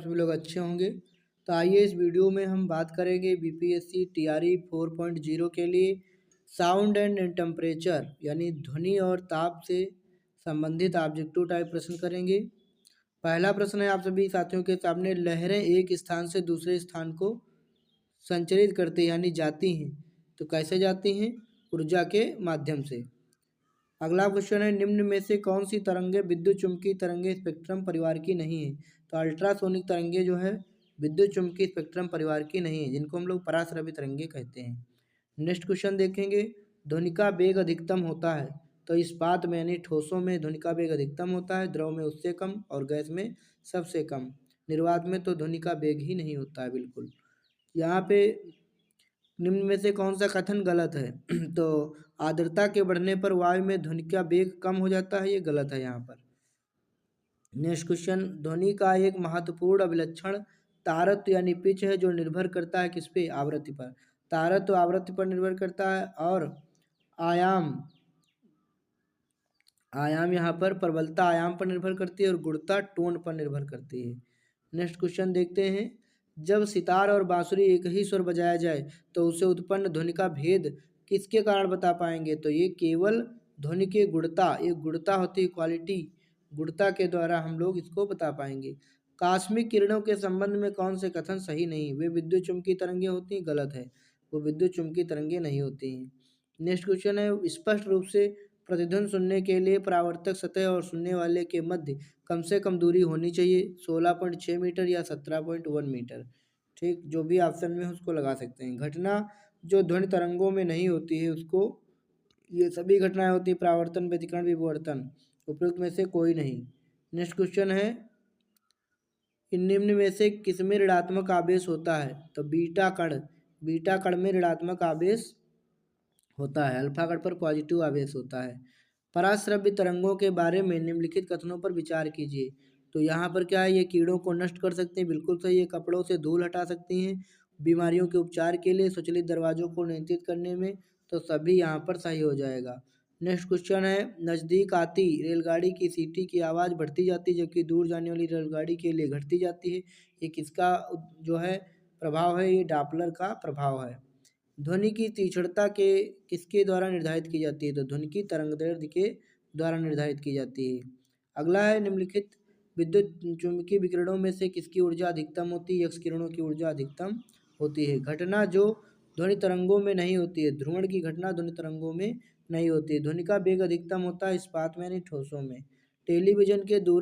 सभी लोग अच्छे होंगे। तो आइए इस वीडियो में हम बात करेंगे बीपीएससी टीआरई 4.0 के लिए साउंड एंड टेम्परेचर यानी ध्वनि और ताप से संबंधित ऑब्जेक्टिव टाइप प्रश्न करेंगे। पहला प्रश्न है आप सभी साथियों के सामने, लहरें एक स्थान से दूसरे स्थान को संचरित करती यानी जाती हैं, तो कैसे जाती हैं? ऊर्जा के माध्यम से। अगला क्वेश्चन है, निम्न में से कौन सी तरंगे विद्युत चुम्बकीय तरंगे स्पेक्ट्रम परिवार की नहीं है? तो अल्ट्रासोनिक तरंगे जो है विद्युत चुम्बकीय स्पेक्ट्रम परिवार की नहीं है, जिनको हम लोग पराश्रवी तरंगे कहते हैं। नेक्स्ट क्वेश्चन देखेंगे, ध्वनि का वेग अधिकतम होता है, तो इस्पात में यानी ठोसों में ध्वनि का वेग अधिकतम होता है, द्रव में उससे कम और गैस में सबसे कम। निर्वात में तो ध्वनि का वेग ही नहीं होता है बिल्कुल। यहाँ पे निम्न में से कौन सा कथन गलत है? तो आर्द्रता के बढ़ने पर वायु में ध्वनि का वेग कम हो जाता है, ये गलत है यहाँ पर। नेक्स्ट क्वेश्चन, ध्वनि का एक महत्वपूर्ण अभिलक्षण तारत्व यानी पिच है, जो निर्भर करता है किस पे? आवृत्ति पर। तारत्व आवृत्ति पर निर्भर करता है और आयाम आयाम यहाँ पर प्रबलता आयाम पर निर्भर करती है और गुणता टोन पर निर्भर करती है। नेक्स्ट क्वेश्चन देखते हैं, जब सितार और बांसुरी एक ही स्वर बजाया जाए तो उसे उत्पन्न ध्वनि का भेद किसके कारण बता पाएंगे? तो ये केवल ध्वनि के गुणता, एक गुणता होती है क्वालिटी, गुणता के द्वारा हम लोग इसको बता पाएंगे। कास्मिक किरणों के संबंध में कौन से कथन सही नहीं? वे विद्युत चुम्बकीय तरंगे होती हैं, गलत है, वो विद्युत चुम्बकीय तरंगे नहीं होती हैं। नेक्स्ट क्वेश्चन है, स्पष्ट रूप से प्रतिध्वनि सुनने के लिए परावर्तक सतह और सुनने वाले के मध्य कम से कम दूरी होनी चाहिए, 16.6 मीटर या 17.1 मीटर। ठीक, जो भी ऑप्शन में है उसको लगा सकते हैं। घटना जो ध्वनि तरंगों में नहीं होती है उसको, ये सभी घटनाएं होती है परावर्तन, व्यतिकरण, विवर्तन, उपयुक्त में से कोई नहीं। नेक्स्ट क्वेश्चन है, इन निम्न में से किसमें ऋणात्मक आवेश होता है? तो बीटा कण में ऋणात्मक आवेश होता है, अल्फा कण पर पॉजिटिव आवेश होता है। पराश्रव्य तरंगों के बारे में निम्नलिखित कथनों पर विचार कीजिए। तो यहाँ पर क्या है, ये कीड़ों को नष्ट कर सकते हैं, बिल्कुल सही है। कपड़ों से धूल हटा सकती हैं, बीमारियों के उपचार के लिए, स्वचालित दरवाजों को नियंत्रित करने में, तो सभी यहाँ पर सही हो जाएगा। नेक्स्ट क्वेश्चन है, नज़दीक आती रेलगाड़ी की सीटी की आवाज़ बढ़ती जाती है जबकि दूर जाने वाली रेलगाड़ी के लिए घटती जाती है, ये किसका जो है प्रभाव है? ये डॉपलर का प्रभाव है। ध्वनि की तीक्ष्णता के किसके द्वारा निर्धारित की जाती है? तो ध्वनि की तरंगदैर्ध्य के द्वारा निर्धारित की जाती है। अगला है, निम्नलिखित विद्युत चुम्बकीय विकिरणों में से किसकी ऊर्जा अधिकतम होती है? एक्स किरणों की ऊर्जा अधिकतम होती है। घटना जो ध्वनि तरंगों में नहीं होती है, ध्रुवण की घटना ध्वनि तरंगों में नहीं होती है। ध्वनि का वेग अधिकतम होता है इस्पात में यानी ठोसों में। टेलीविजन के दूर